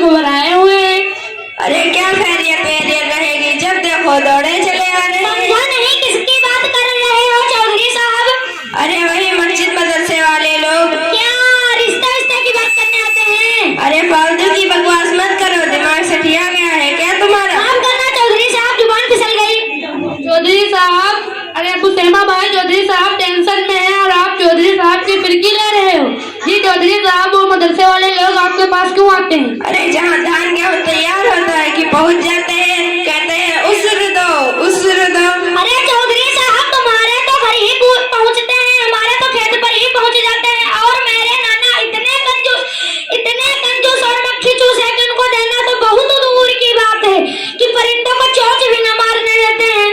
को बनाए हुए हैं। अरे क्या खैरियत रहेगी, जब देखो दौड़े चले आ रहे हैं। समझा नहीं, किसकी बात कर रहे हो चौधरी साहब? अरे वही मस्जिद मदरसे वाले लोग। क्या रिश्ता की बात करने आते हैं? अरे फालतू की बकवास मत करो, दिमाग से ठिया गया है क्या तुम्हारा? काम करना चौधरी साहब, जुबान फिसल गई। चौधरी साहब, अरे अबू सहमा भाई, चौधरी साहब टेंशन में हैं और आप चौधरी साहब की फिरकी ले रहे हो। जी चौधरी साहब, वो मदरसे वाले लोग आपके पास क्यों आते हैं? अरे जहाँ धान गेहूँ तैयार होता है कि पहुँच जाते हैं, कहते हैं उसर दो। अरे चौधरी साहब, तुम्हारे तो घर ही पहुँचते हैं, हमारे तो खेत पर ही पहुँच जाते हैं। और मेरे नाना इतने कंजूस और मक्खी चूस है कि उनको देना तो बहुत दूर की बात है कि परिंदों को चोंच भी न मारने देते हैं।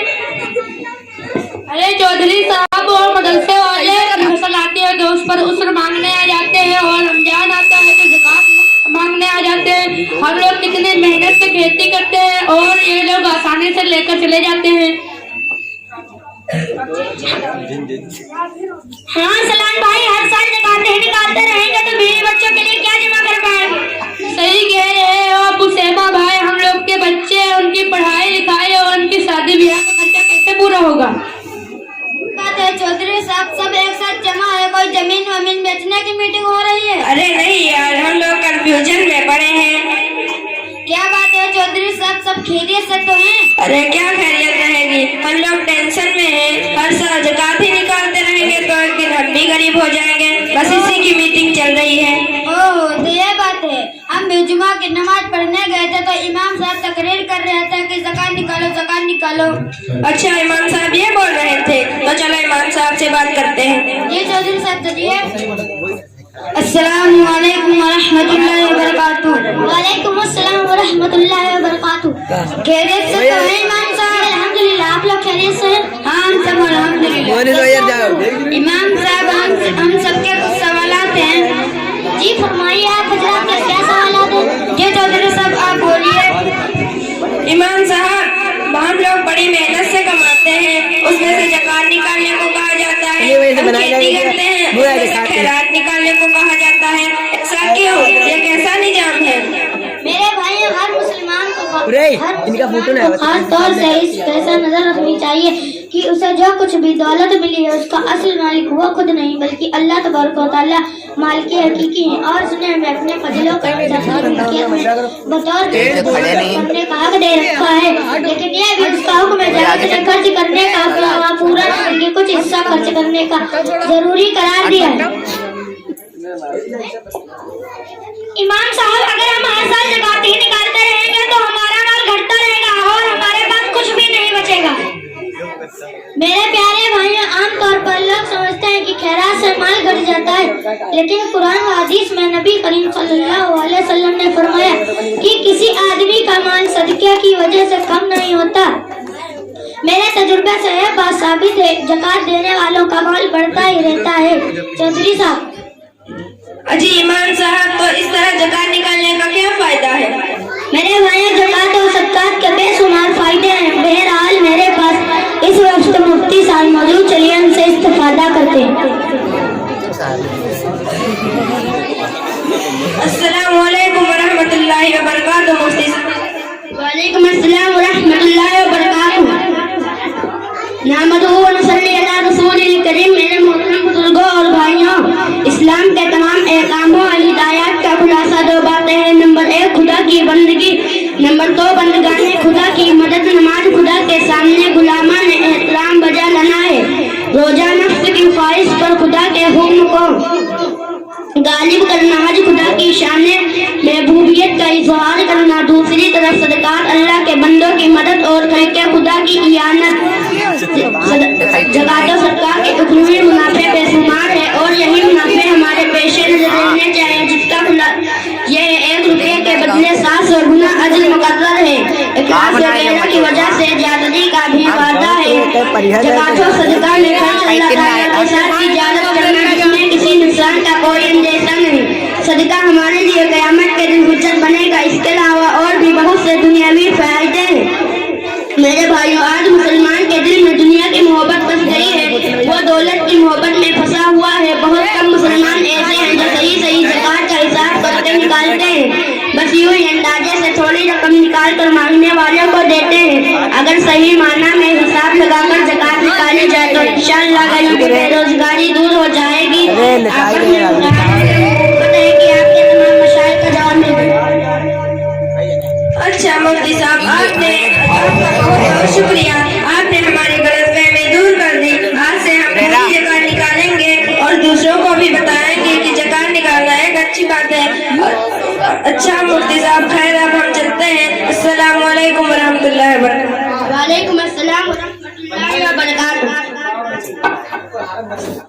अरे चौधरी साहब, और मदरसे वाले फसल आती है तो उस पर उसर मांगने आ जाते हैं, और रमजान आता है तो ज़कात मांगने आ जाते हैं। हम लोग कितने मेहनत से खेती करते हैं और ये लोग आसानी से लेकर चले जाते हैं। हाँ सलाम भाई, हर साल ज़कात निकालते रहेंगे तो बीवी बच्चों के लिए क्या जमा कर पाएंगे? सही कह रहे हो अबू सहमा भाई, हम लोग के बच्चे, उनकी पढ़ाई लिखाई और उनकी शादी ब्याह का खर्चा कैसे पूरा होगा? बात है चौधरी साहब, सब एक साथ जमा है, कोई जमीन वमीन बेचने की मीटिंग हो रही है? अरे नहीं यार, हम लोग कंफ्यूजन में पड़े हैं। क्या बात है चौधरी साहब, सब खैरियत से तो हैं? अरे क्या खैरियत रहेगी, हम लोग टेंशन में हैं। हर साल ज़कात ही निकालते रहेंगे तो एक दिन हम भी गरीब हो जाएंगे, बस इसी की मीटिंग चल रही है। ओह तो ये बात है। हम भी जुमा की नमाज पढ़ने गए थे तो इमाम साहब तकरीर कर रहे थे कि ज़कात निकालो। अच्छा, इमाम साहब ये बोल रहे थे, तो चलो इमाम साहब से बात करते हैं। जी चौधरी साहब चलिए। अस्सलामु अलैकुम वरहमतुल्लाहि वबरकातुहू। वालेकुम अस्सलाम वरहमतुल्लाहि वबरकातुहू। खैरियत से तो हैं इमाम साहब? अल्हम्दुलिल्लाह, आप लोग खैरियत से हैं? हाँ हम सब अल्हम्दुलिल्लाह। इमाम साहब, हम सबके कुछ सवालात हैं। जी फरमाइए, आप हजरात के क्या सवालात हैं? जी चौधरी साहब आप बोलिए। इमाम साहब, हम लोग बड़ी मेहनत से कमाते हैं, उसमें से ज़कात निकालने को कहा जाता है। हम खेती करते हैं, उसमें से खैरात निकालने को कहा जाता है। ऐसा क्यों? ये कैसा निजाम है? मेरे भाई, हर मुसलमान को इनका फोटो नहीं खास तौर से इस कैसा नजर रखनी चाहिए कि उसे जो कुछ भी दौलत मिली है उसका असल मालिक हुआ खुद नहीं बल्कि अल्लाह तबारक व तआला मालिक हकीकी है। और उसने हमें अपने फजलों का बतौर करने का हक दे रखा है, लेकिन यह भी उसका हुक्म है जब खर्च करने का पूरा करके कुछ हिस्सा खर्च करने का जरूरी करार दिया है। इमाम साहब, अगर हम हर साल ज़कात ही निकालते रहेंगे तो हमारा माल घटता रहेगा और हमारे पास कुछ भी नहीं बचेगा। मेरे प्यारे भाइयों, आमतौर पर लोग समझते हैं कि खैरात से माल घट जाता है, लेकिन कुरान व हदीस में नबी करीम सल्लल्लाहु अलैहि वसल्लम ने फरमाया कि किसी आदमी का माल सदक़े की वजह से कम नहीं होता। मेरे तजुर्बे से यह बात साबित है, ज़कात देने वालों का माल बढ़ता ही रहता है। चौधरी साहब। अजी इमाम साहब, तो इस तरह ज़कात निकालने का क्या फायदा है? मेरे भाइयों, ज़कात और सदक़ात के बेशुमार फायदे हैं। बहरहाल मेरे पास इस वक्त मुफ्ती साहब मौजूद, चलिए उनसे इस्तेफादा करते हैं। अस्सलामु अलैकुम वरहमतुल्लाहि वबरकातुहू। मुफ्ती साहब। वालेकुम अस्सलाम वरहमतुल्लाहि वबरकातुहू। नहमदुहु व नसल्ली अला रसूलिल करीम। मेरे मोहतरम बुजुर्गों और भाइयों, इस्लाम के तमाम अहकामों और हिदायत का खुलासा दो बातें हैं। नंबर 1 खुदा की बंदगी, नंबर 2 बंदगाने खुदा की मदद। नमाज खुदा के सामने गुलामाने एहतराम बजा लाना है। रोजा नफ्स की ख्वाहिश पर खुदा के हुक्म को गालिब करना। हज खुदा की शान महबूबियत का इजहार करना। दूसरी तरफ सदकात अल्लाह के बंदों की मदद और खल्क़े खुदा की इयानत। ज़कात और सदका के उखरूवी मुनाफे बेशुमार है और यही मुनाफे हमारे पेशे नजर रहने चाहिए, जिसका ये 1 रुपये के बदले 700 गुना अजर मुकर्रर है। इखलास वगैरह की वजह से ज्यादती का भी वादा है। ज़कात और सदका में खर्च अल्लाह ताला के साथ तिजारत करना, जिसमें किसी नुकसान का कोई अंदेशा नहीं। सदका हमारे लिए क़यामत के दिन हुज्जत बनेगा। इसके अलावा और भी बहुत से दुनियावी फायदे हैं। मेरे भाइयों, आज मुसलमान के दिल में दुनिया की मोहब्बत बस गई है, वो दौलत की मोहब्बत में फंसा हुआ है। बहुत कम मुसलमान ऐसे हैं जो सही ज़कात का हिसाब करके निकालते हैं। बस यूं ही सही माना में हिसाब लगाकर ज़कात निकाली जाए तो इंशाअल्लाह गरीबी बेरोजगारी दूर हो जाएगी। आपस में पता है कि आपके तमाम मशाइल का जवाब मिल गया। अच्छा मुफ्ती साहब, आपका बहुत शुक्रिया, आपने हमारी गलतफहमी दूर कर दी। आज से हम पूरी ज़कात निकालेंगे और दूसरों को भी बताएंगे कि ज़कात निकालना एक अच्छी बात है। अच्छा मुफ्ती साहब, खैर अब हम चलते हैं। अस्सलाम वालेकुम वरहमतुल्लाहि वबरकातुहू। वालेकुम अस्सलाम व रहमतुल्लाहि व बरकातहू।